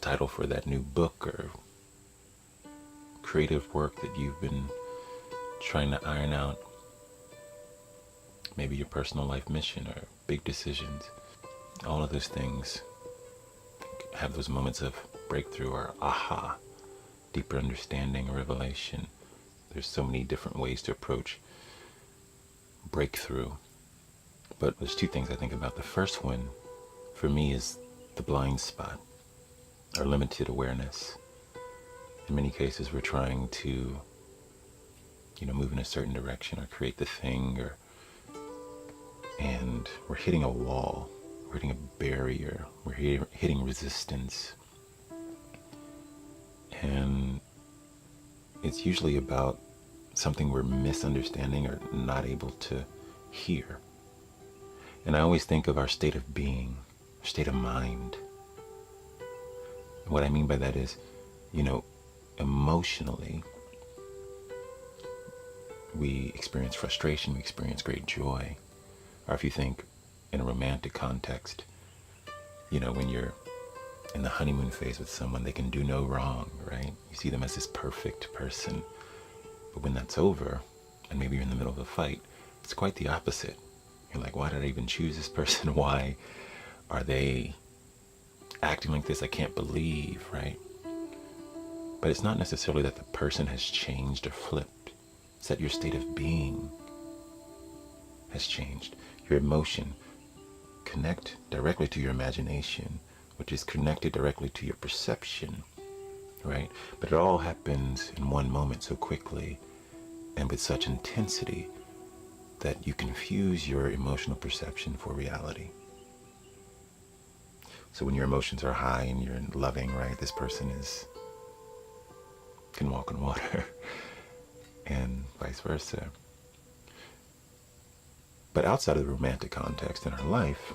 title for that new book or creative work that you've been trying to iron out. Maybe your personal life mission or big decisions. All of those things have those moments of breakthrough or aha, deeper understanding, revelation. There's so many different ways to approach breakthrough. But there's two things I think about. The first one, for me, is the blind spot, or limited awareness. In many cases, we're trying to, move in a certain direction or create the thing, and we're hitting a wall, we're hitting a barrier, we're hitting resistance. And it's usually about something we're misunderstanding or not able to hear. And I always think of our state of being, our state of mind. What I mean by that is, emotionally, we experience frustration, we experience great joy. Or if you think in a romantic context, when you're in the honeymoon phase with someone, they can do no wrong, right? You see them as this perfect person. But when that's over, and maybe you're in the middle of a fight, it's quite the opposite. You're like, why did I even choose this person? Why are they acting like this? I can't believe, right? But it's not necessarily that the person has changed or flipped. It's that your state of being has changed. Your emotion connect directly to your imagination, which is connected directly to your perception, right? But it all happens in one moment so quickly and with such intensity that you confuse your emotional perception for reality. So when your emotions are high and you're loving, right, this person can walk on water and vice versa. But outside of the romantic context in our life,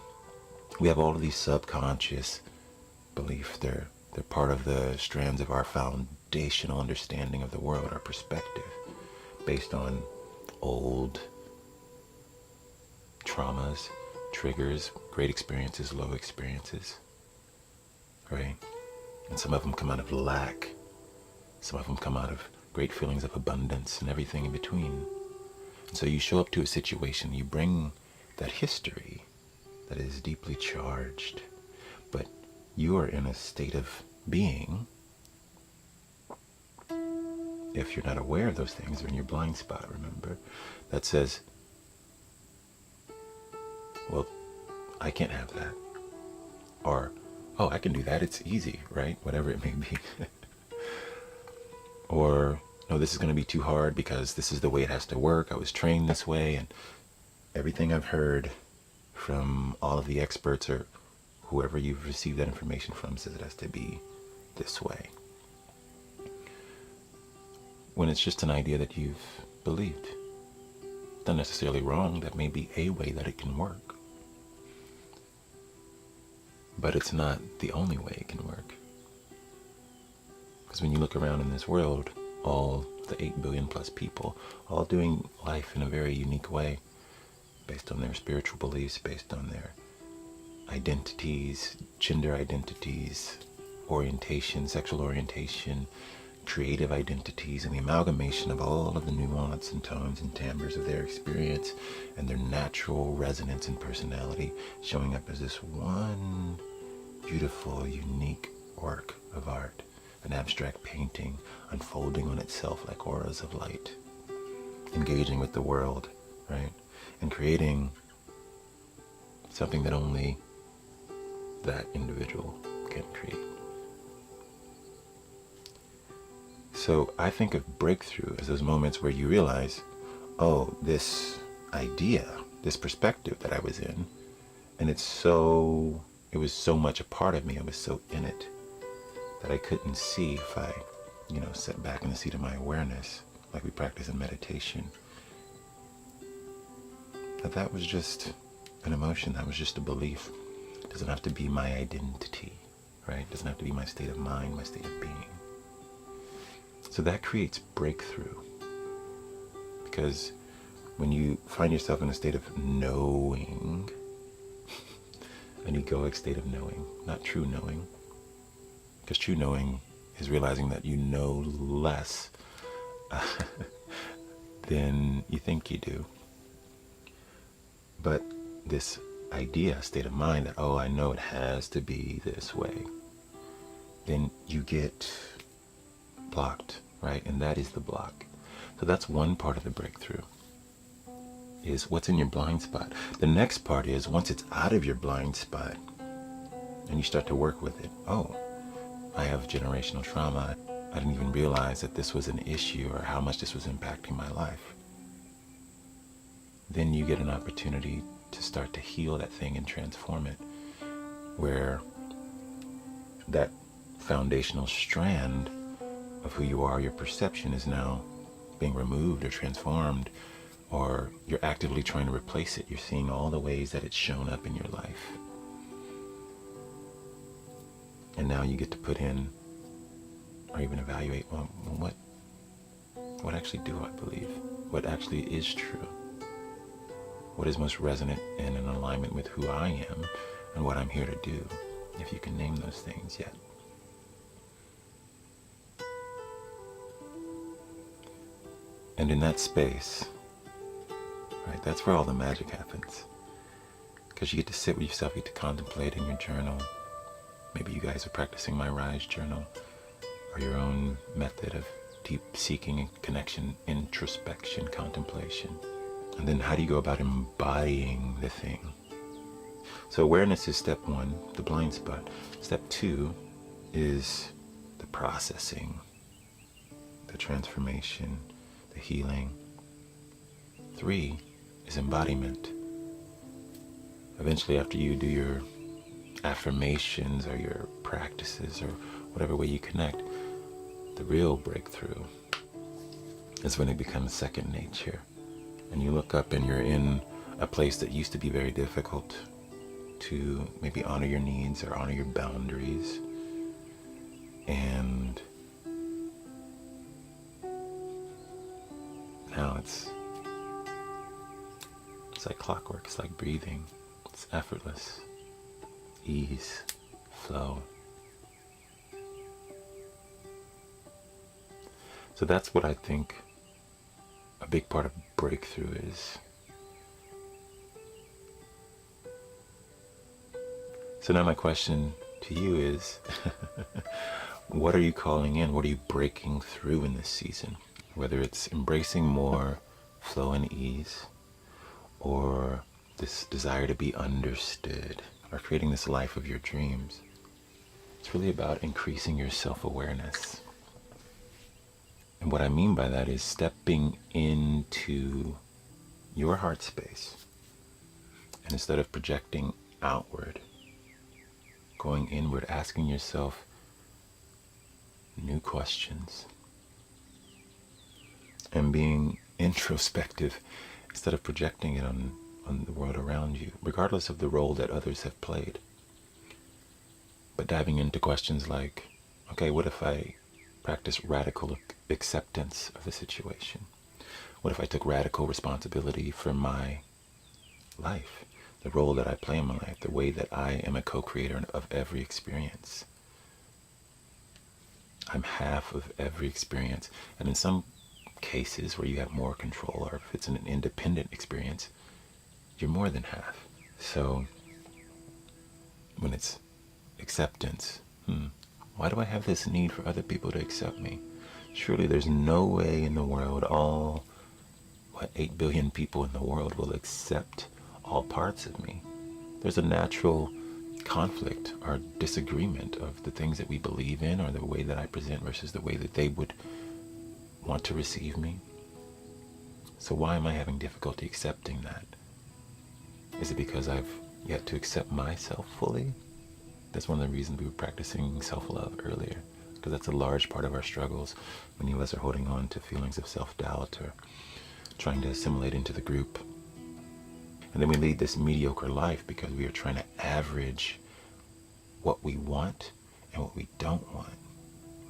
we have all of these subconscious beliefs. They're part of the strands of our foundational understanding of the world, our perspective, based on old traumas, triggers, great experiences, low experiences, right? And some of them come out of lack. Some of them come out of great feelings of abundance and everything in between. And so you show up to a situation, you bring that history that is deeply charged, but you are in a state of being, if you're not aware of those things, or in your blind spot, remember, that says, well, I can't have that. Or, oh, I can do that, it's easy, right? Whatever it may be. Or, no, this is going to be too hard because this is the way it has to work. I was trained this way, and everything I've heard from all of the experts or whoever you've received that information from says it has to be this way. When it's just an idea that you've believed. It's not necessarily wrong. That may be a way that it can work. But it's not the only way it can work. Because when you look around in this world, all the 8 billion plus people, all doing life in a very unique way, based on their spiritual beliefs, based on their identities, gender identities, orientation, sexual orientation, creative identities, and the amalgamation of all of the nuance and tones and timbres of their experience and their natural resonance and personality showing up as this one beautiful, unique work of art, an abstract painting unfolding on itself like auras of light, engaging with the world, right? And creating something that only that individual can create. So I think of breakthrough as those moments where you realize, oh, this idea, this perspective that I was in, and it was so much a part of me, I was so in it, that I couldn't see if I, sat back in the seat of my awareness, like we practice in meditation, that was just an emotion, that was just a belief. It doesn't have to be my identity, right? It doesn't have to be my state of mind, my state of being. So that creates breakthrough. Because when you find yourself in a state of knowing, an egoic state of knowing, not true knowing, Because true knowing is realizing that you know less than you think you do. But this idea, state of mind that, oh, I know it has to be this way, then you get blocked, right? And that is the block. So that's one part of the breakthrough, is what's in your blind spot. The next part is once it's out of your blind spot and you start to work with it. Oh, I have generational trauma. I didn't even realize that this was an issue or how much this was impacting my life. Then you get an opportunity to start to heal that thing and transform it, where that foundational strand of who you are, your perception, is now being removed or transformed, or you're actively trying to replace it. You're seeing all the ways that it's shown up in your life. And now you get to put in or even evaluate, well, what actually do I believe? What actually is true? What is most resonant and in alignment with who I am and what I'm here to do, if you can name those things yet. And in that space, right, that's where all the magic happens. Because you get to sit with yourself, you get to contemplate in your journal. Maybe you guys are practicing my Rise journal, or your own method of deep seeking and connection, introspection, contemplation. And then how do you go about embodying the thing? So awareness is step one, the blind spot. Step two is the processing, the transformation, the healing. 3 is embodiment. Eventually, after you do your affirmations or your practices or whatever way you connect, the real breakthrough is when it becomes second nature. And you look up and you're in a place that used to be very difficult to maybe honor your needs or honor your boundaries. And now it's like clockwork. It's like breathing. It's effortless. Ease, flow. So that's what I think a big part of breakthrough is. So now my question to you is, what are you calling in? What are you breaking through in this season? Whether it's embracing more flow and ease, or this desire to be understood, or creating this life of your dreams. It's really about increasing your self-awareness. And what I mean by that is stepping into your heart space. And instead of projecting outward, going inward, asking yourself new questions. And being introspective instead of projecting it on the world around you, regardless of the role that others have played. But diving into questions like, okay, what if I practice radical acceptance of the situation? What if I took radical responsibility for my life, the role that I play in my life, the way that I am a co-creator of every experience? I'm half of every experience. And in some cases where you have more control, or if it's an independent experience, you're more than half. So when it's acceptance, why do I have this need for other people to accept me? Surely there's no way in the world all 8 billion people in the world will accept all parts of me. There's a natural conflict or disagreement of the things that we believe in, or the way that I present versus the way that they would want to receive me. So why am I having difficulty accepting that? Is it because I've yet to accept myself fully? That's one of the reasons we were practicing self-love earlier, because that's a large part of our struggles. Many of us are holding on to feelings of self-doubt or trying to assimilate into the group. And then we lead this mediocre life because we are trying to average what we want and what we don't want,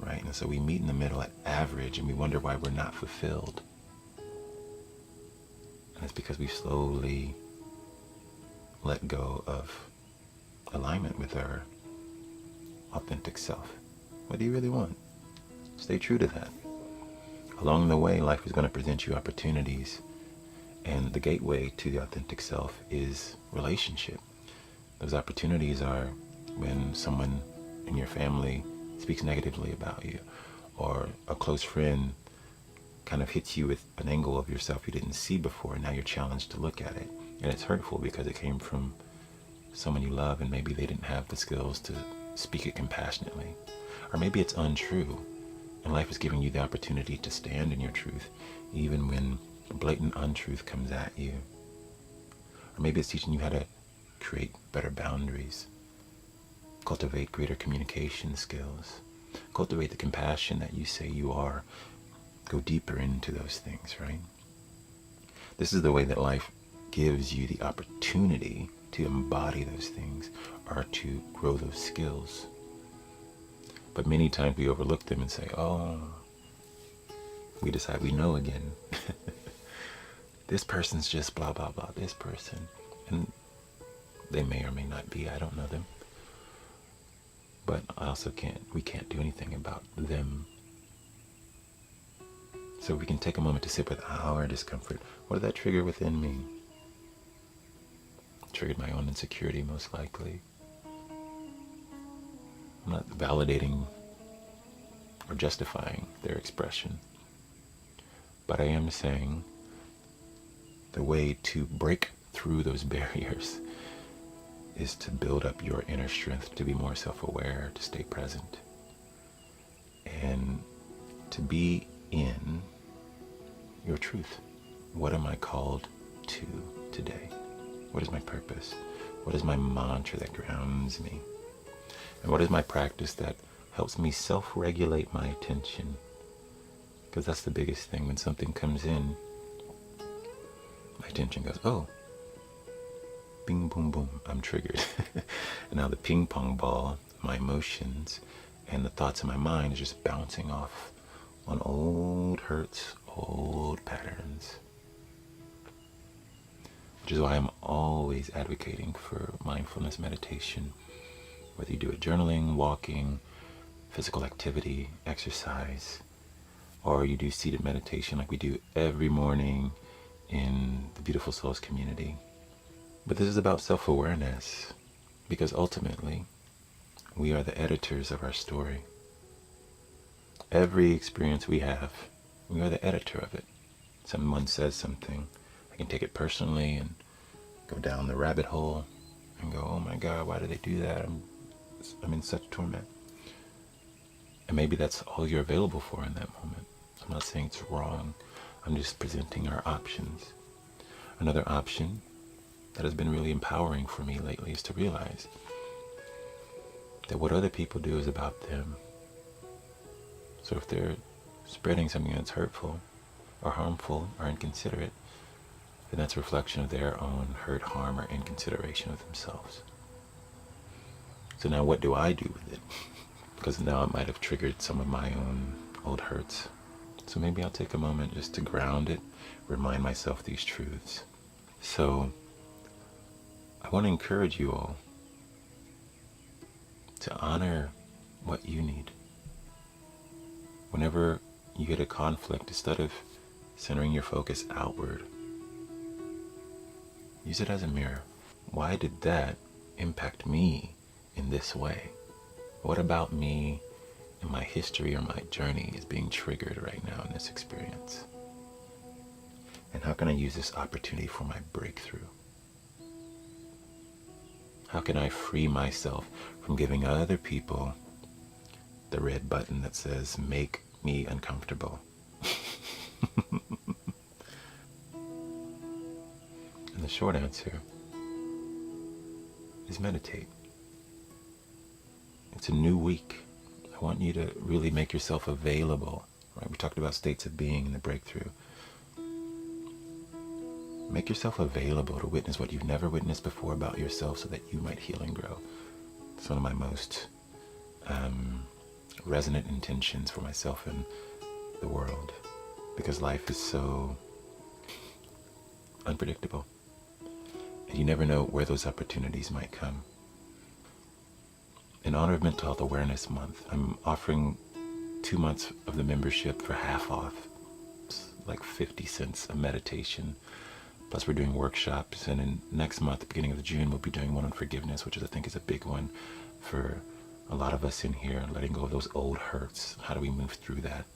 right? And so we meet in the middle at average, and we wonder why we're not fulfilled. And it's because we slowly let go of alignment with our authentic self. What do you really want? Stay true to that. Along the way, life is going to present you opportunities, and the gateway to the authentic self is relationship. Those opportunities are when someone in your family speaks negatively about you, or a close friend kind of hits you with an angle of yourself you didn't see before, and now you're challenged to look at it. And it's hurtful because it came from someone you love, and maybe they didn't have the skills to speak it compassionately. Or maybe it's untrue, and life is giving you the opportunity to stand in your truth, even when blatant untruth comes at you. Or maybe it's teaching you how to create better boundaries, cultivate greater communication skills, cultivate the compassion that you say you are. Go deeper into those things, right? This is the way that life gives you the opportunity to embody those things or to grow those skills. But many times we overlook them and say, oh, we decide we know again. This person's just blah, blah, blah, this person. And they may or may not be, I don't know them. But we can't do anything about them. So we can take a moment to sit with our discomfort. What did that trigger within me? Triggered my own insecurity, most likely. I'm not validating or justifying their expression, but I am saying the way to break through those barriers is to build up your inner strength, to be more self-aware, to stay present, and to be in your truth. What am I called to today? What is my purpose? What is my mantra that grounds me? And what is my practice that helps me self-regulate my attention? Because that's the biggest thing. When something comes in, my attention goes, oh, bing, boom, boom, I'm triggered. And now the ping pong ball, my emotions and the thoughts in my mind is just bouncing off on old hurts, old patterns. Which is why I'm always advocating for mindfulness meditation. Whether you do it journaling, walking, physical activity, exercise, or you do seated meditation like we do every morning in the Beautiful Souls community. But this is about self-awareness, because ultimately, we are the editors of our story. Every experience we have, we are the editor of it. Someone says something, I can take it personally and go down the rabbit hole and go, oh my God, why did they do that? I'm in such torment. And maybe that's all you're available for in that moment. I'm not saying it's wrong. I'm just presenting our options. Another option that has been really empowering for me lately is to realize that what other people do is about them. So if they're spreading something that's hurtful or harmful or inconsiderate, then that's a reflection of their own hurt, harm, or inconsideration of themselves. So now what do I do with it? Because now it might have triggered some of my own old hurts. So maybe I'll take a moment just to ground it, remind myself these truths. So I want to encourage you all to honor what you need. Whenever you get a conflict, instead of centering your focus outward, use it as a mirror. Why did that impact me in this way? What about me and my history or my journey is being triggered right now in this experience? And how can I use this opportunity for my breakthrough? How can I free myself from giving other people the red button that says, make me uncomfortable? And the short answer is meditate. It's a new week. I want you to really make yourself available. Right? We talked about states of being in the breakthrough. Make yourself available to witness what you've never witnessed before about yourself so that you might heal and grow. It's one of my most resonant intentions for myself and the world, because life is so unpredictable. And you never know where those opportunities might come. in honor of Mental Health Awareness Month, I'm offering 2 months of the membership for half off. It's like 50 cents a meditation. Plus we're doing workshops, and in next month, beginning of June, we'll be doing one on forgiveness, which I think is a big one for a lot of us in here, letting go of those old hurts. How do we move through that?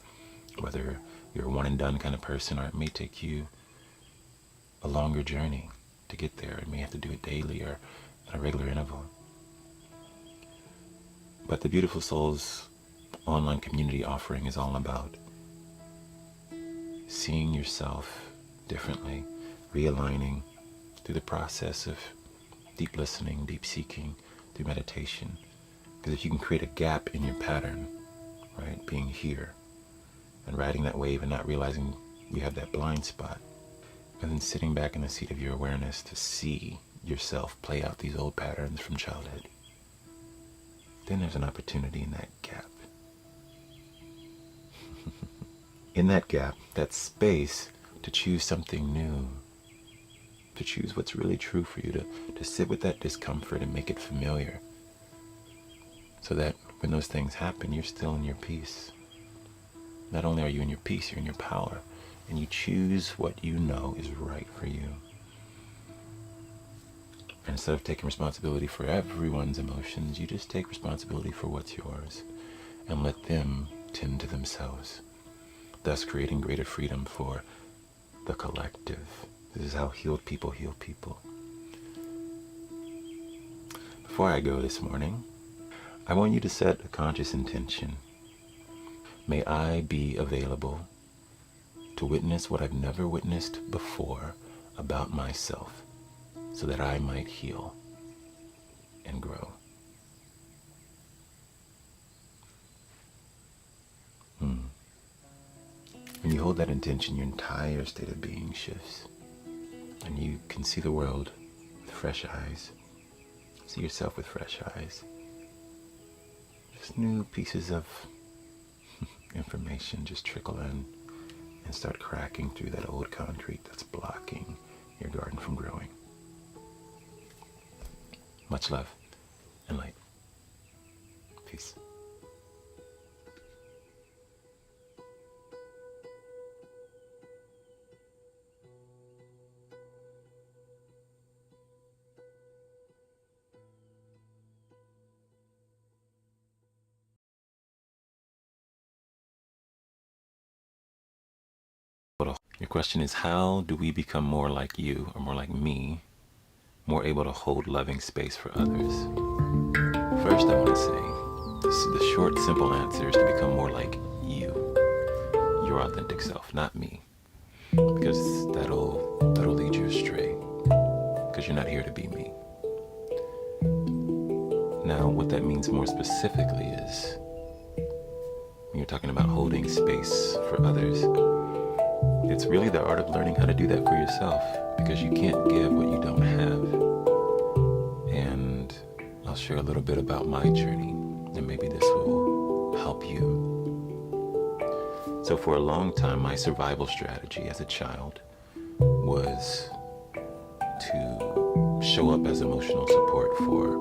Whether you're a one and done kind of person, or it may take you a longer journey to get there. You may have to do it daily or at a regular interval. But the Beautiful Souls online community offering is all about seeing yourself differently, realigning through the process of deep listening, deep seeking, through meditation. Because if you can create a gap in your pattern, right, being here and riding that wave and not realizing you have that blind spot, and then sitting back in the seat of your awareness to see yourself play out these old patterns from childhood, then there's an opportunity in that gap. In that gap, that space to choose something new, to choose what's really true for you, to sit with that discomfort and make it familiar, so that when those things happen, you're still in your peace. Not only are you in your peace, you're in your power, and you choose what you know is right for you. And instead of taking responsibility for everyone's emotions, you just take responsibility for what's yours and let them tend to themselves, thus creating greater freedom for the collective. This is how healed people heal people. Before I go this morning, I want you to set a conscious intention. May I be available to witness what I've never witnessed before about myself, so that I might heal and grow. When you hold that intention, your entire state of being shifts, and you can see the world with fresh eyes. See yourself with fresh eyes. Just new pieces of information just trickle in and start cracking through that old concrete that's blocking your garden from growing. Much love and light. Peace. Your question is, how do we become more like you, or more like me, more able to hold loving space for others? First, I want to say, the short, simple answer is to become more like you, your authentic self, not me, because that'll lead you astray, because you're not here to be me. Now, what that means more specifically is, when you're talking about holding space for others, it's really the art of learning how to do that for yourself, because you can't give what you don't have. And I'll share a little bit about my journey, and maybe this will help you. So for a long time, my survival strategy as a child was to show up as emotional support for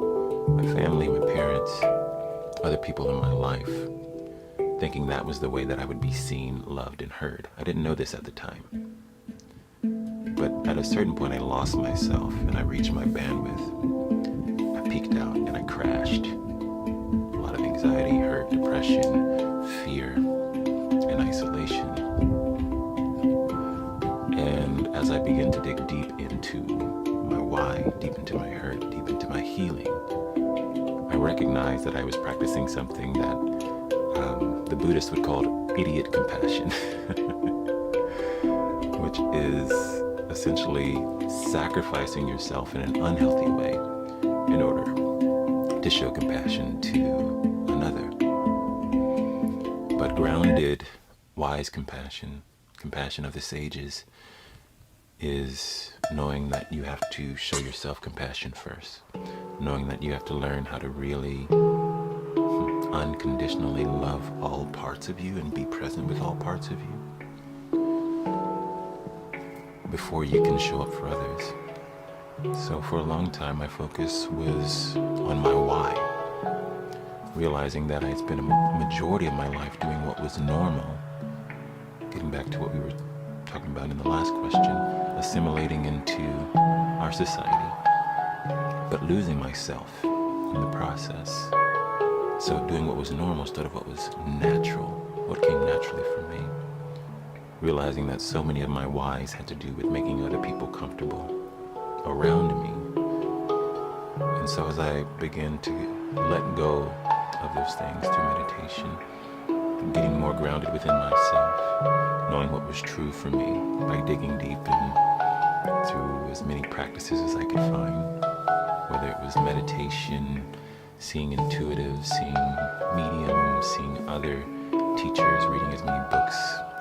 my family, my parents, other people in my life, thinking that was the way that I would be seen, loved, and heard. I didn't know this at the time. But at a certain point, I lost myself and I reached my bandwidth. I peaked out and I crashed. A lot of anxiety, hurt, depression, fear, and isolation. And as I began to dig deep into my why, deep into my hurt, deep into my healing, I recognized that I was practicing something that the Buddhists would call idiot compassion, which is essentially sacrificing yourself in an unhealthy way in order to show compassion to another. But grounded, wise compassion, compassion of the sages, is knowing that you have to show yourself compassion first, knowing that you have to learn how to really unconditionally love all parts of you and be present with all parts of you before you can show up for others. So for a long time, my focus was on my why. realizing that I spent a majority of my life doing what was normal, getting back to what we were talking about in the last question, assimilating into our society, but losing myself in the process. So doing what was normal instead of what was natural, what came naturally for me. Realizing that so many of my whys had to do with making other people comfortable around me. And so as I began to let go of those things through meditation, getting more grounded within myself, knowing what was true for me by digging deep and through as many practices as I could find, whether it was meditation, seeing intuitives, seeing mediums, seeing other teachers, reading as many books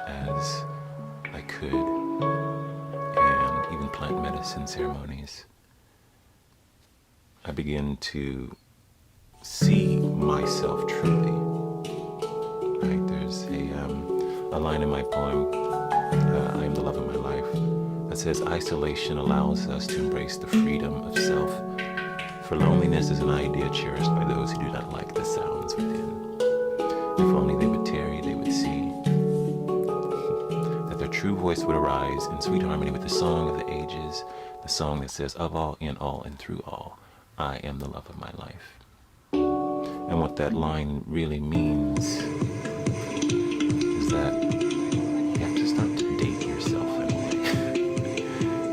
as I could, and even plant medicine ceremonies. I began to see myself truly. Right? There's a line in my poem, I Am the Love of My Life, that says, isolation allows us to embrace the freedom of self, for loneliness is an idea cherished by those who do not like the sounds within. If only they would tarry, they would see that their true voice would arise in sweet harmony with the song of the ages, the song that says, of all, in all, and through all, I am the love of my life. And what that line really means is that you have to start to date yourself in a way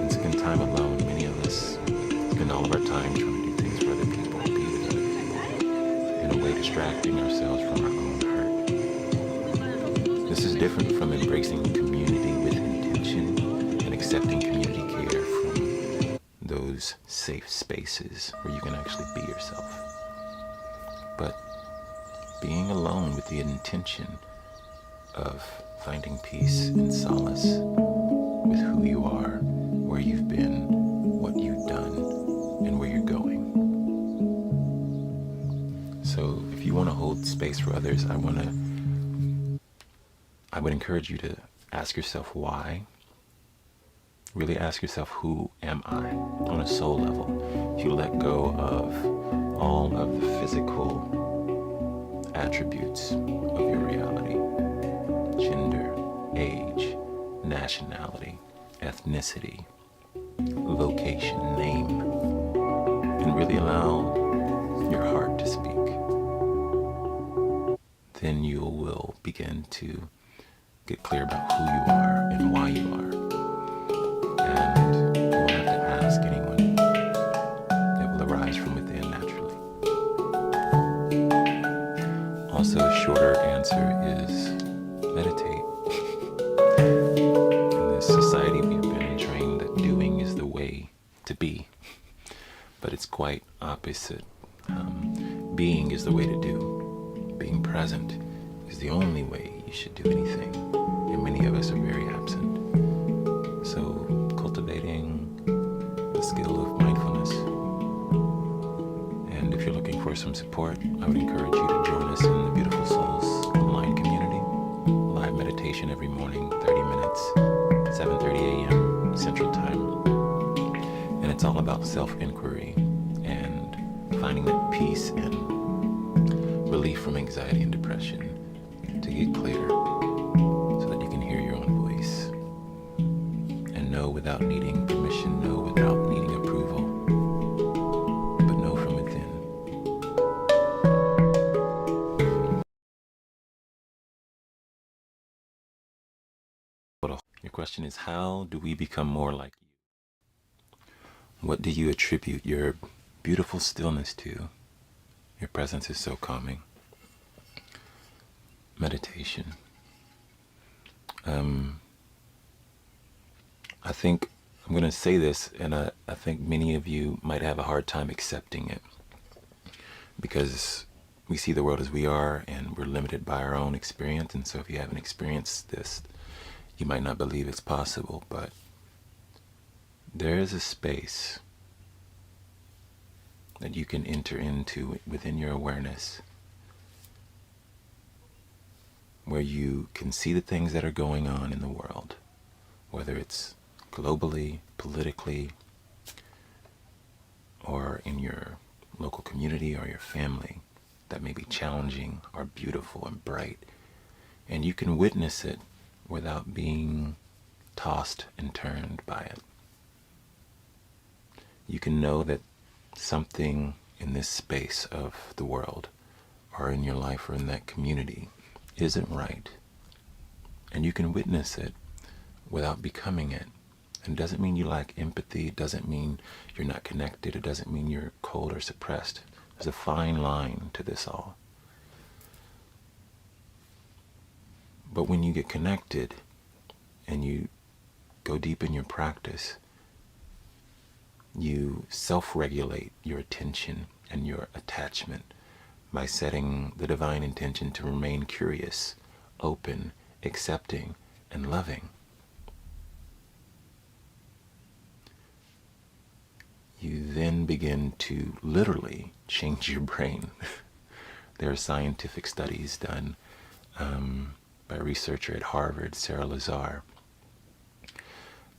and spend time alone. Many of us spend all of our time trying to do things for other people, be with other people, in a way distracting ourselves from our own hurt. This is different from embracing community with intention and accepting community care from those safe spaces where you can actually be yourself. But being alone with the intention of finding peace and solace with who you are, where you've been, what you've done, and where you're going. So if you want to hold space for others, I would encourage you to ask yourself why. Really ask yourself, who am I on a soul level? If you let go of all of the physical attributes of your reality, gender, age, nationality, ethnicity, vocation, name, and really allow your heart to speak, then you will begin to get clear about who you are and why you are. And you won't have to ask anyone. It will arise from within naturally. Also, a shorter answer is meditate. In this society, we've been trained that doing is the way to be, but it's quite opposite. Being is the way to do. Being present is the only way you should do anything, and many of us are very absent. So cultivating the skill of mindfulness. And if you're looking for some support, I would encourage you to join us in the Beautiful Souls online community. Live meditation every morning, 30 minutes, 7:30 a.m. Central Time. And it's all about self-inquiry and finding that peace and relief from anxiety and depression to get clear so that you can hear your own voice. Know without needing permission, know without needing approval, but know from within. Your question is, how do we become more like you? What do you attribute your beautiful stillness to? Your presence is so calming. Meditation. I think I'm going to say this, and I think many of you might have a hard time accepting it because we see the world as we are and we're limited by our own experience. And so if you haven't experienced this, you might not believe it's possible, but there is a space that you can enter into within your awareness where you can see the things that are going on in the world, whether it's globally, politically, or in your local community or your family, that may be challenging or beautiful and bright. And you can witness it without being tossed and turned by it. You can know that something in this space of the world or in your life or in that community isn't right. And you can witness it without becoming it. And it doesn't mean you lack empathy. It doesn't mean you're not connected. It doesn't mean you're cold or suppressed. There's a fine line to this all. But when you get connected and you go deep in your practice, you self-regulate your attention and your attachment by setting the divine intention to remain curious, open, accepting, and loving. You then begin to literally change your brain. There are scientific studies done by a researcher at Harvard, Sarah Lazar,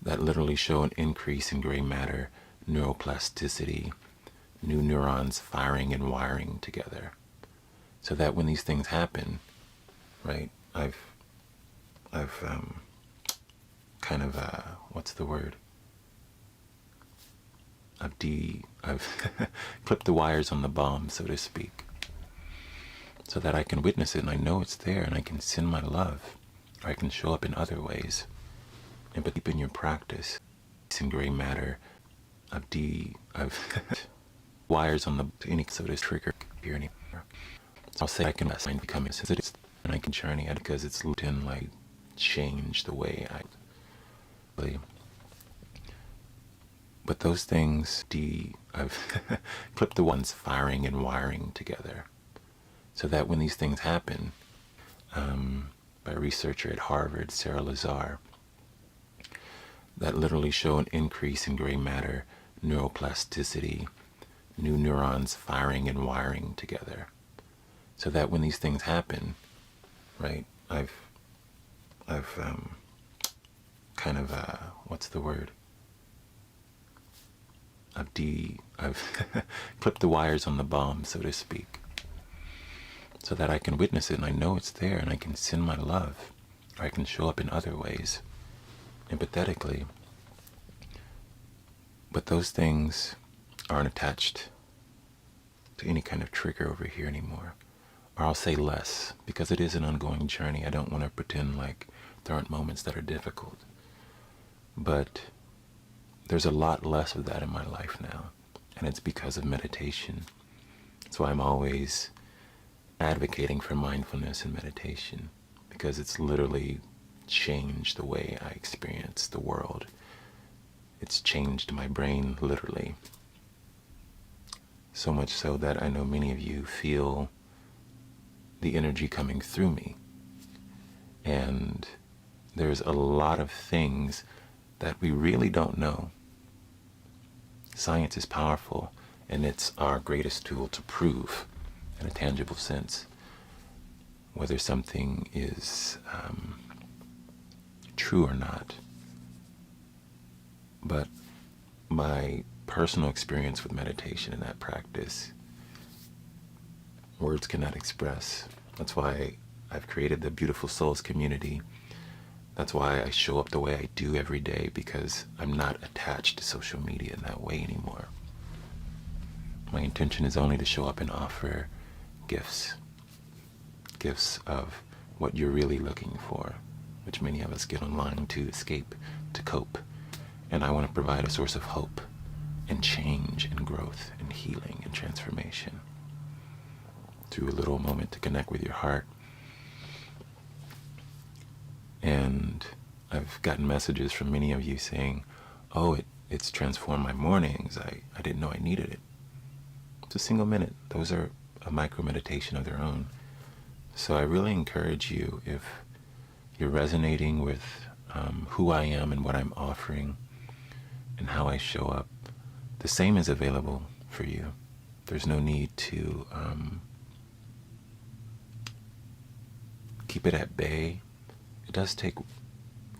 that literally show an increase in gray matter, neuroplasticity, new neurons firing and wiring together. So that when these things happen, right, I've kind of, what's the word? I've clipped the wires on the bomb, so to speak, so that I can witness it and I know it's there and I can send my love, or I can show up in other ways. And but deep in your practice, it's in gray matter. I've wires on the any so to trigger here anymore. So I'll say I can find becoming sensitive and I can journey it because it's in like change the way I really. But those things, I've clipped the ones firing and wiring together, so that when these things happen, by a researcher at Harvard, Sarah Lazar, that literally show an increase in gray matter, neuroplasticity, new neurons firing and wiring together, so that when these things happen, right, I've kind of, what's the word? I've clipped the wires on the bomb, so to speak, so that I can witness it and I know it's there and I can send my love, or I can show up in other ways, empathetically. But those things aren't attached to any kind of trigger over here anymore. Or I'll say less, because it is an ongoing journey. I don't want to pretend like there aren't moments that are difficult. But there's a lot less of that in my life now, and it's because of meditation. That's why I'm always advocating for mindfulness and meditation, because it's literally changed the way I experience the world. It's changed my brain, literally. So much so that I know many of you feel the energy coming through me. And there's a lot of things that we really don't know. Science is powerful, and it's our greatest tool to prove, in a tangible sense, whether something is true or not. But my personal experience with meditation and that practice, words cannot express. That's why I've created the Beautiful Souls community. That's why I show up the way I do every day, because I'm not attached to social media in that way anymore. My intention is only to show up and offer gifts of what you're really looking for, which many of us get online to escape, to cope. And I want to provide a source of hope and change and growth and healing and transformation through a little moment to connect with your heart. And I've gotten messages from many of you saying, oh, it's transformed my mornings. I didn't know I needed it. It's a single minute. Those are a micro meditation of their own. So I really encourage you, if you're resonating with who I am and what I'm offering and how I show up, the same is available for you. There's no need to keep it at bay. It does take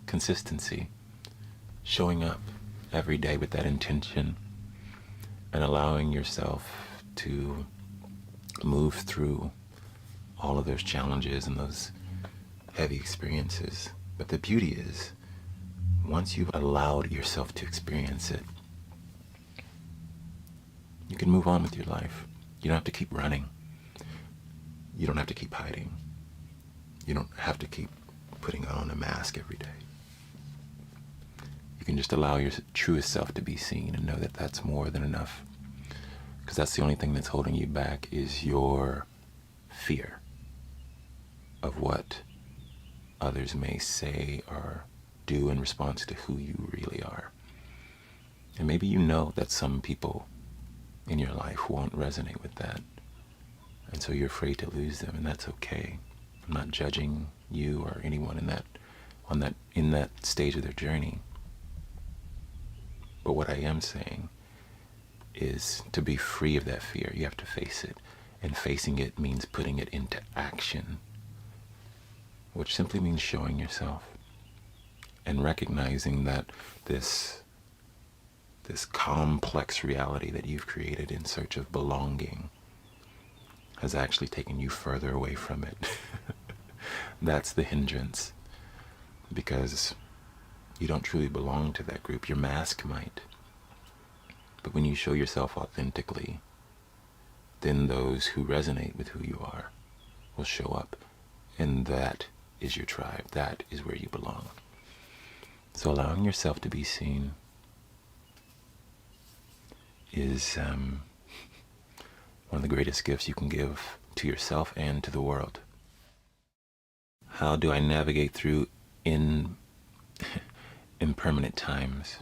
consistency, showing up every day with that intention and allowing yourself to move through all of those challenges and those heavy experiences. But the beauty is, once you've allowed yourself to experience it, you can move on with your life. You don't have to keep running. You don't have to keep hiding. You don't have to keep putting on a mask every day. You can just allow your truest self to be seen and know that that's more than enough. Because that's the only thing that's holding you back is your fear of what others may say or do in response to who you really are. And maybe you know that some people in your life won't resonate with that. And so you're afraid to lose them, and that's okay. I'm not judging you or anyone in that stage of their journey. But what I am saying is to be free of that fear, you have to face it. And facing it means putting it into action, which simply means showing yourself and recognizing that this complex reality that you've created in search of belonging has actually taken you further away from it. That's the hindrance, because you don't truly belong to that group. Your mask might. But when you show yourself authentically, then those who resonate with who you are will show up. And that is your tribe. That is where you belong. So allowing yourself to be seen is one of the greatest gifts you can give to yourself and to the world. How do I navigate through impermanent times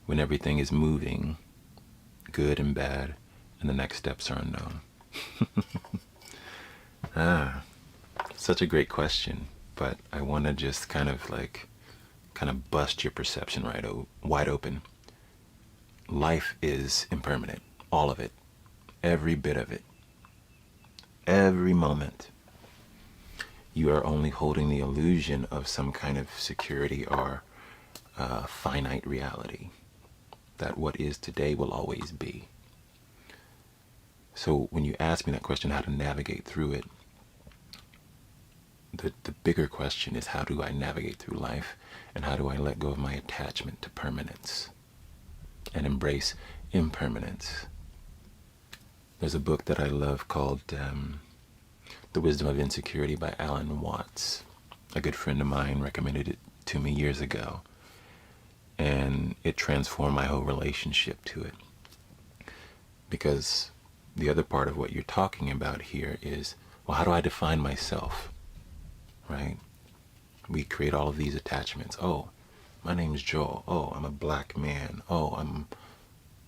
when everything is moving, good and bad, and the next steps are unknown? Such a great question, but I want to just kind of bust your perception wide open. Life is impermanent, all of it, every bit of it, every moment. You are only holding the illusion of some kind of security or finite reality, that what is today will always be. So when you ask me that question, how to navigate through it, the bigger question is, how do I navigate through life, and how do I let go of my attachment to permanence and embrace impermanence? There's a book that I love called The Wisdom of Insecurity by Alan Watts. A good friend of mine recommended it to me years ago, and it transformed my whole relationship to it. Because the other part of what you're talking about here is, well, how do I define myself? Right? We create all of these attachments. Oh, my name's Joel. Oh, I'm a black man. Oh, I'm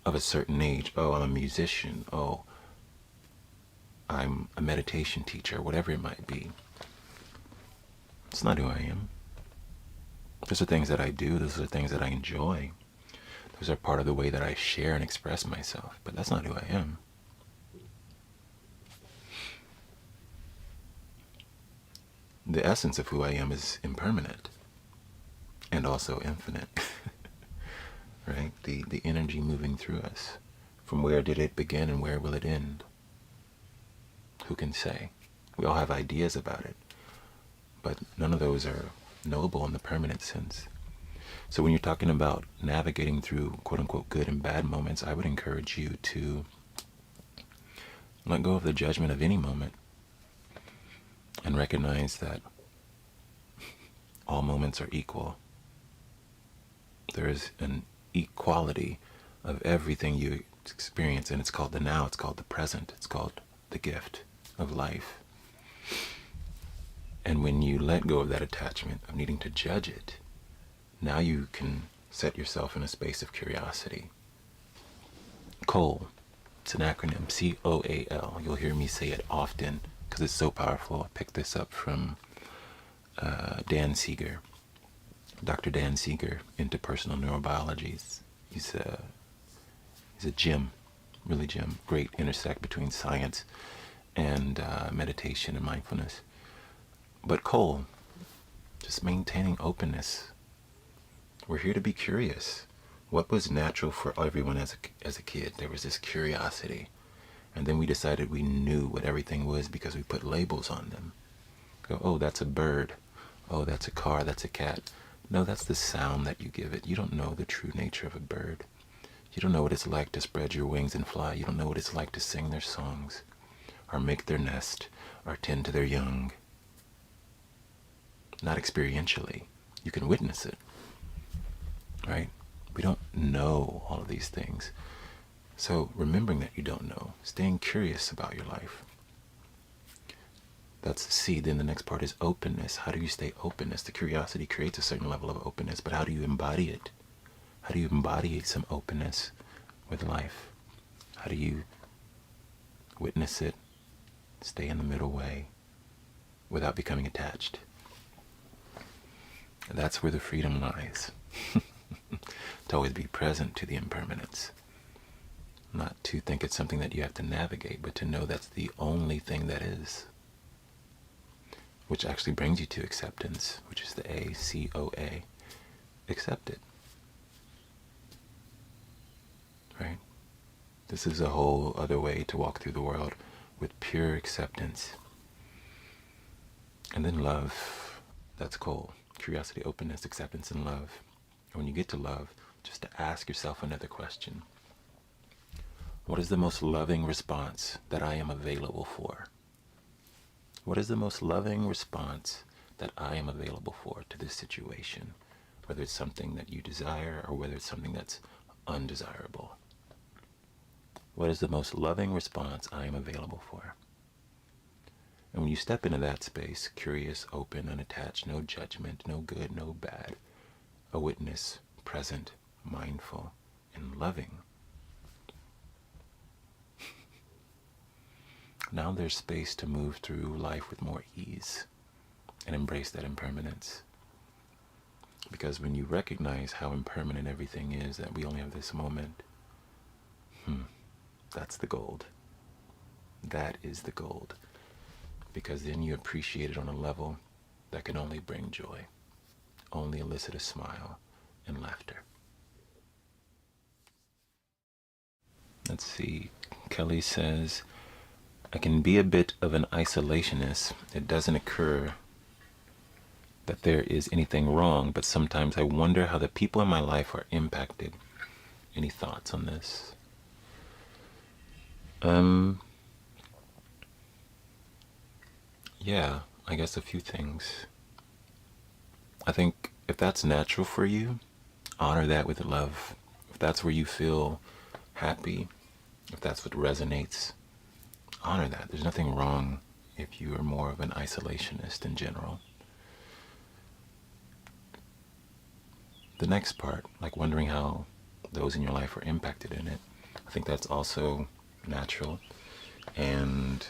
of a certain age. Oh, I'm a musician. Oh, I'm a meditation teacher, whatever it might be. It's not who I am. Those are things that I do. Those are things that I enjoy. Those are part of the way that I share and express myself. But that's not who I am. The essence of who I am is impermanent and also infinite. Right? The energy moving through us. From where did it begin and where will it end? Who can say? We all have ideas about it, but none of those are knowable in the permanent sense. So when you're talking about navigating through quote-unquote good and bad moments, I would encourage you to let go of the judgment of any moment and recognize that all moments are equal. There is an equality of everything you experience, and it's called the now, it's called the present, it's called the gift of life. And when you let go of that attachment of needing to judge it, now you can set yourself in a space of curiosity. COAL, it's an acronym, C-O-A-L. You'll hear me say it often because it's so powerful. I picked this up from Dan Seeger, Dr. Dan Seeger, interpersonal neurobiology. He's a gem, really gem. Great intersect between science and meditation and mindfulness. But COAL, just maintaining openness. We're here to be curious. What was natural for everyone as a kid? There was this curiosity. And then we decided we knew what everything was because we put labels on them. Go, oh, that's a bird. Oh, that's a car, that's a cat. No, that's the sound that you give it. You don't know the true nature of a bird. You don't know what it's like to spread your wings and fly. You don't know what it's like to sing their songs, or make their nest, or tend to their young. Not experientially. You can witness it, right? We don't know all of these things. So remembering that you don't know, staying curious about your life. That's the C. Then the next part is openness. How do you stay openness? The curiosity creates a certain level of openness, but how do you embody it? How do you embody some openness with life? How do you witness it, stay in the middle way, without becoming attached? And that's where the freedom lies. To always be present to the impermanence. Not to think it's something that you have to navigate, but to know that's the only thing that is. Which actually brings you to acceptance, which is the A-C-O-A. Accept it. Right? This is a whole other way to walk through the world with pure acceptance. And then love. That's cool. Curiosity, openness, acceptance, and love. And when you get to love, just to ask yourself another question. What is the most loving response that I am available for? What is the most loving response that I am available for to this situation? Whether it's something that you desire or whether it's something that's undesirable. What is the most loving response I am available for? And when you step into that space, curious, open, unattached, no judgment, no good, no bad, a witness, present, mindful, and loving. Now there's space to move through life with more ease and embrace that impermanence. Because when you recognize how impermanent everything is, that we only have this moment, that's the gold. That is the gold. Because then you appreciate it on a level that can only bring joy, only elicit a smile and laughter. Let's see. Kelly says, I can be a bit of an isolationist. It doesn't occur that there is anything wrong, but sometimes I wonder how the people in my life are impacted. Any thoughts on this? Yeah, I guess a few things. I think if that's natural for you, honor that with love. If that's where you feel happy, if that's what resonates, honor that. There's nothing wrong if you are more of an isolationist in general. The next part, like wondering how those in your life are impacted in it, I think that's also natural. And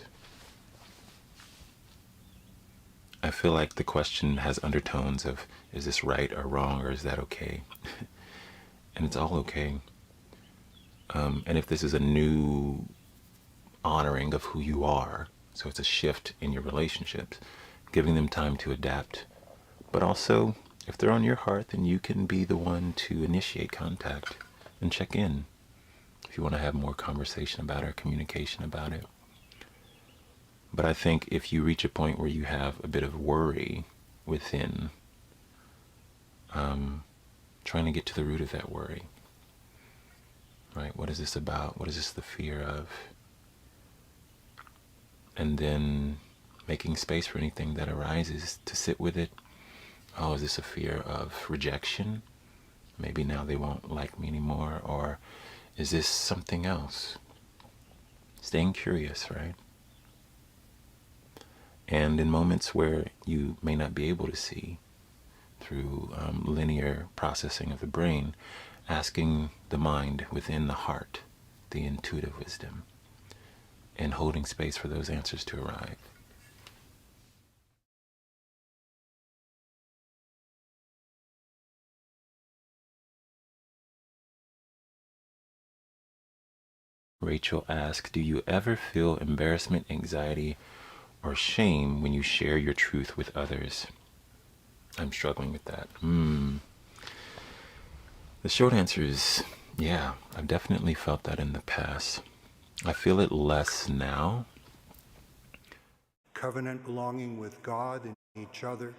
I feel like the question has undertones of, is this right or wrong, or is that okay? And it's all okay. And if this is a new honoring of who you are, so it's a shift in your relationships, giving them time to adapt. But also, if they're on your heart, then you can be the one to initiate contact and check in if you want to have more conversation about it or communication about it. But I think if you reach a point where you have a bit of worry within, trying to get to the root of that worry, right? What is this about? What is this the fear of? And then making space for anything that arises to sit with it. Oh, is this a fear of rejection? Maybe now they won't like me anymore. Or is this something else? Staying curious, right? And in moments where you may not be able to see through linear processing of the brain, asking the mind within the heart, the intuitive wisdom, and holding space for those answers to arrive. Rachel asks, do you ever feel embarrassment, anxiety, or shame when you share your truth with others? I'm struggling with that. The short answer is, yeah, I've definitely felt that in the past. I feel it less now. Covenant belonging with God and each other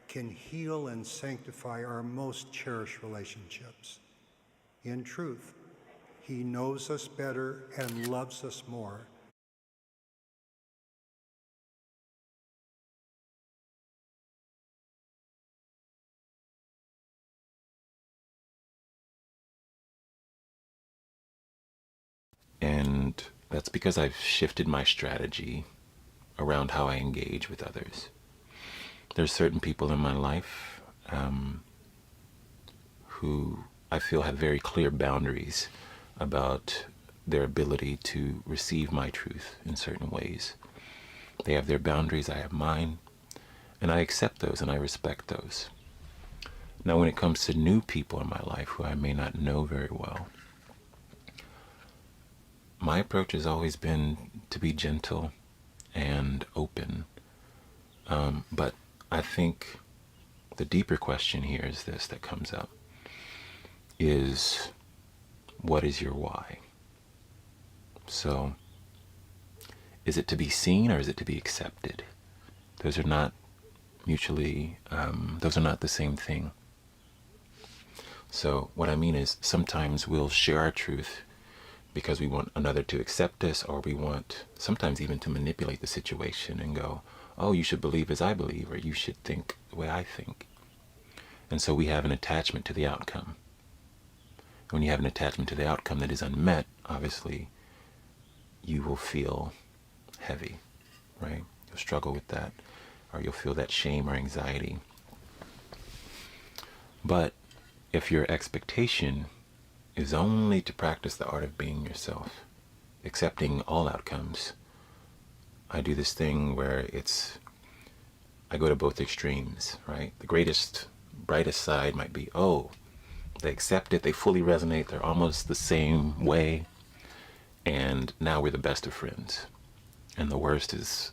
can heal and sanctify our most cherished relationships. In truth, He knows us better and loves us more. And that's because I've shifted my strategy around how I engage with others. There's certain people in my life who I feel have very clear boundaries about their ability to receive my truth in certain ways. They have their boundaries, I have mine, and I accept those and I respect those. Now, when it comes to new people in my life who I may not know very well, my approach has always been to be gentle and open. But I think the deeper question here is this that comes up is, what is your why? So, is it to be seen or is it to be accepted? Those are not those are not the same thing. So what I mean is sometimes we'll share our truth because we want another to accept us, or we want sometimes even to manipulate the situation and go, oh, you should believe as I believe, or you should think the way I think. And so we have an attachment to the outcome. When you have an attachment to the outcome that is unmet, obviously you will feel heavy, right? You'll struggle with that, or you'll feel that shame or anxiety. But if your expectation is only to practice the art of being yourself, accepting all outcomes, I do this thing where I go to both extremes, right? The brightest side might be, oh, they accept it, they fully resonate, they're almost the same way, and now we're the best of friends. And the worst is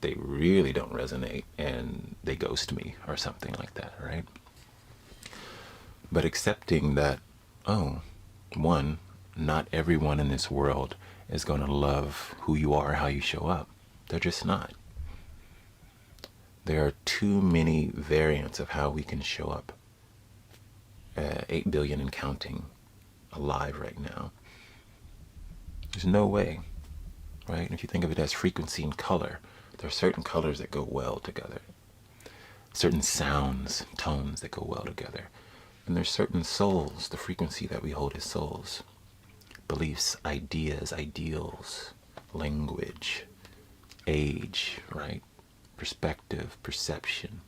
they really don't resonate and they ghost me or something like that, right? But accepting that, oh, one, not everyone in this world is going to love who you are, how you show up. They're just not. There are too many variants of how we can show up. 8 billion and counting alive right now. There's no way, right? And if you think of it as frequency and color, there are certain colors that go well together. Certain sounds, tones that go well together. And there's certain souls, the frequency that we hold as souls. Beliefs, ideas, ideals, language, age, right? Perspective, perception.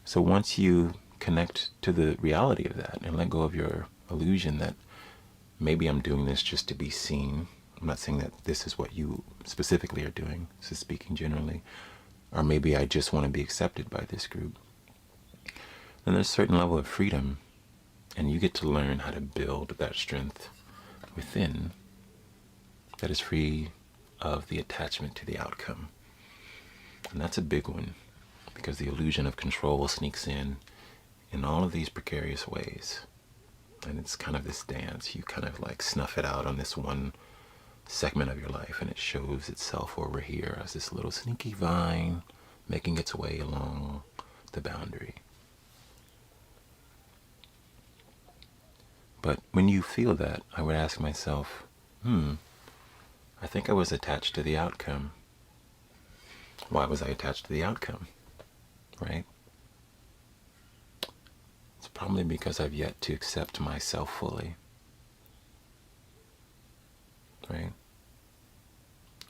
So once you connect to the reality of that and let go of your illusion that maybe I'm doing this just to be seen. I'm not saying that this is what you specifically are doing. This is speaking generally. Or maybe I just want to be accepted by this group. Then there's a certain level of freedom, and you get to learn how to build that strength within that is free of the attachment to the outcome. And that's a big one, because the illusion of control sneaks in all of these precarious ways. And it's kind of this dance. You kind of like snuff it out on this one segment of your life, and it shows itself over here as this little sneaky vine making its way along the boundary. But when you feel that, I would ask myself, I think I was attached to the outcome. Why was I attached to the outcome? Right? It's probably because I've yet to accept myself fully. Right?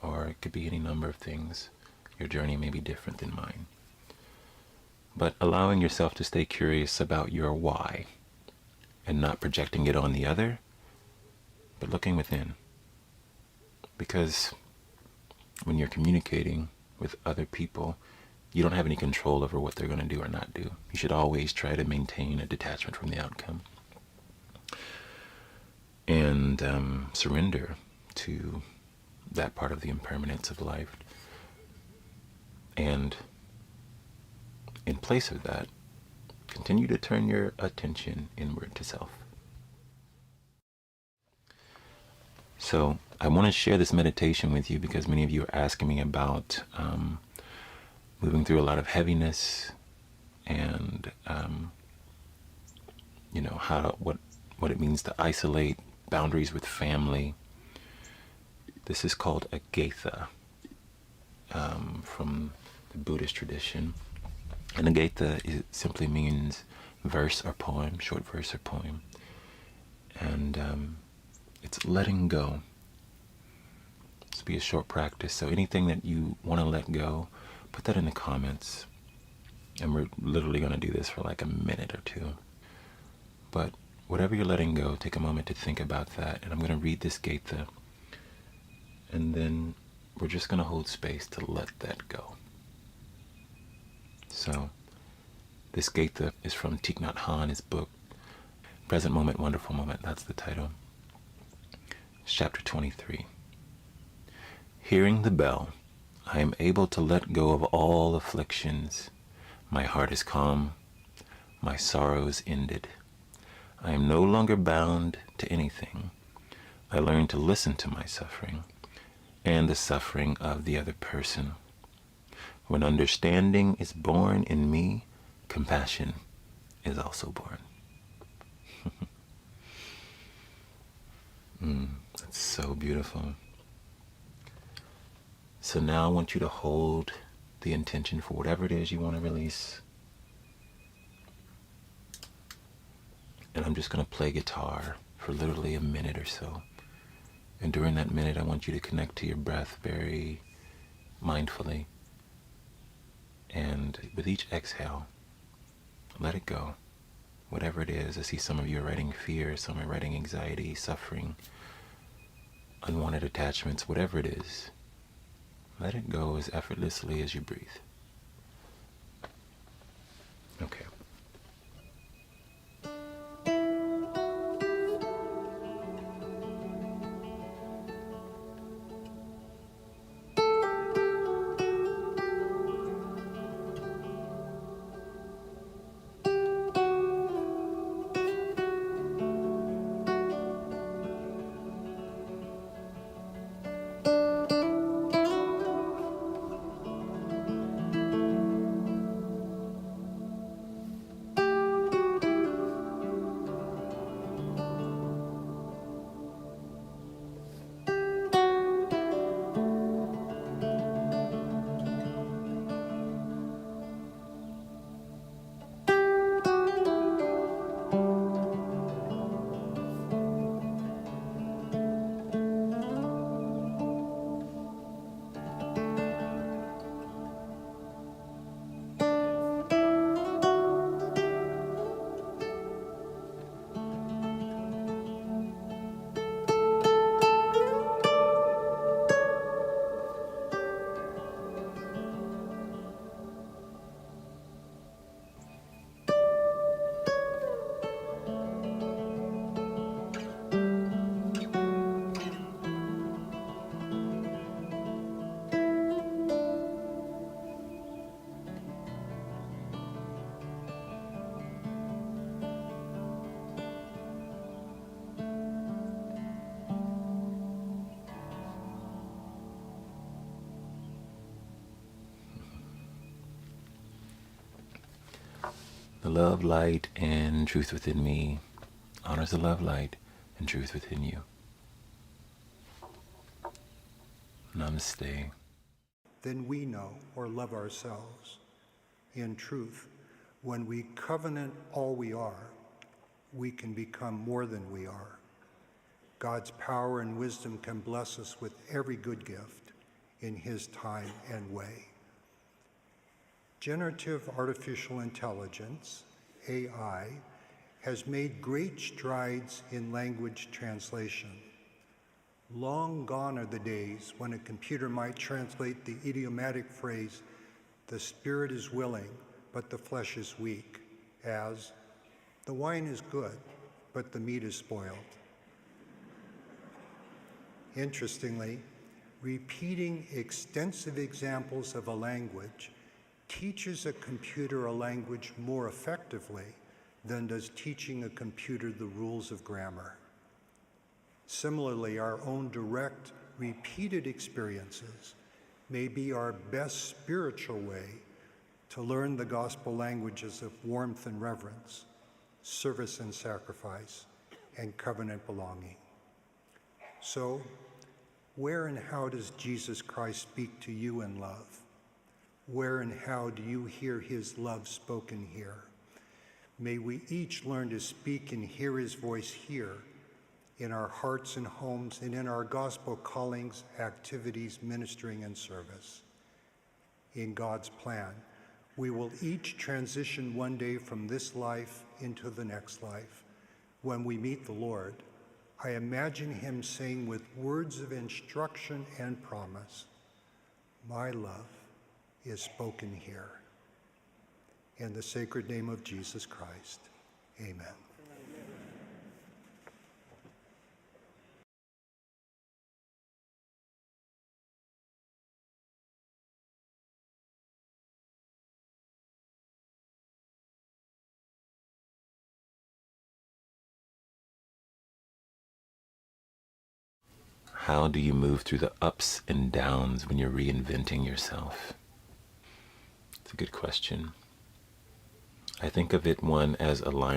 Or it could be any number of things. Your journey may be different than mine. But allowing yourself to stay curious about your why and not projecting it on the other, but looking within. Because when you're communicating with other people, you don't have any control over what they're going to do or not do. You should always try to maintain a detachment from the outcome. And surrender to that part of the impermanence of life. And in place of that, continue to turn your attention inward to self. So I want to share this meditation with you because many of you are asking me about moving through a lot of heaviness and what it means to isolate, boundaries with family. This is called a Gaitha from the Buddhist tradition. And a Gaitha simply means verse or poem, short verse or poem. And it's letting go. This will be a short practice. So anything that you want to let go, put that in the comments. And we're literally going to do this for like a minute or two. But whatever you're letting go, take a moment to think about that. And I'm going to read this Gaitha. And then we're just going to hold space to let that go. So this Gaitha is from Thich Nhat Hanh, his book, Present Moment, Wonderful Moment. That's the title. Chapter 23. Hearing the bell, I am able to let go of all afflictions. My heart is calm. My sorrow is ended. I am no longer bound to anything. I learn to listen to my suffering and the suffering of the other person. When understanding is born in me, compassion is also born. That's so beautiful. So now I want you to hold the intention for whatever it is you want to release. And I'm just going to play guitar for literally a minute or so. And during that minute, I want you to connect to your breath very mindfully. And with each exhale, let it go. Whatever it is, I see some of you are writing fear, some are writing anxiety, suffering, unwanted attachments, whatever it is. Let it go as effortlessly as you breathe. Okay. The love, light, and truth within me honors the love, light, and truth within you. Namaste. Then we know or love ourselves. In truth, when we covenant all we are, we can become more than we are. God's power and wisdom can bless us with every good gift in His time and way. Generative artificial intelligence, AI, has made great strides in language translation. Long gone are the days when a computer might translate the idiomatic phrase, "The spirit is willing, but the flesh is weak," as, "The wine is good, but the meat is spoiled." Interestingly, repeating extensive examples of a language teaches a computer a language more effectively than does teaching a computer the rules of grammar. Similarly, our own direct, repeated experiences may be our best spiritual way to learn the gospel languages of warmth and reverence, service and sacrifice, and covenant belonging. So, where and how does Jesus Christ speak to you in love? Where and how do you hear his love spoken here? May we each learn to speak and hear his voice here in our hearts and homes and in our gospel callings, activities, ministering, and service. In God's plan, we will each transition one day from this life into the next life. When we meet the Lord, I imagine him saying with words of instruction and promise, "My love is spoken here." In the sacred name of Jesus Christ, amen. How do you move through the ups and downs when you're reinventing yourself? It's a good question. I think of it, one, as a line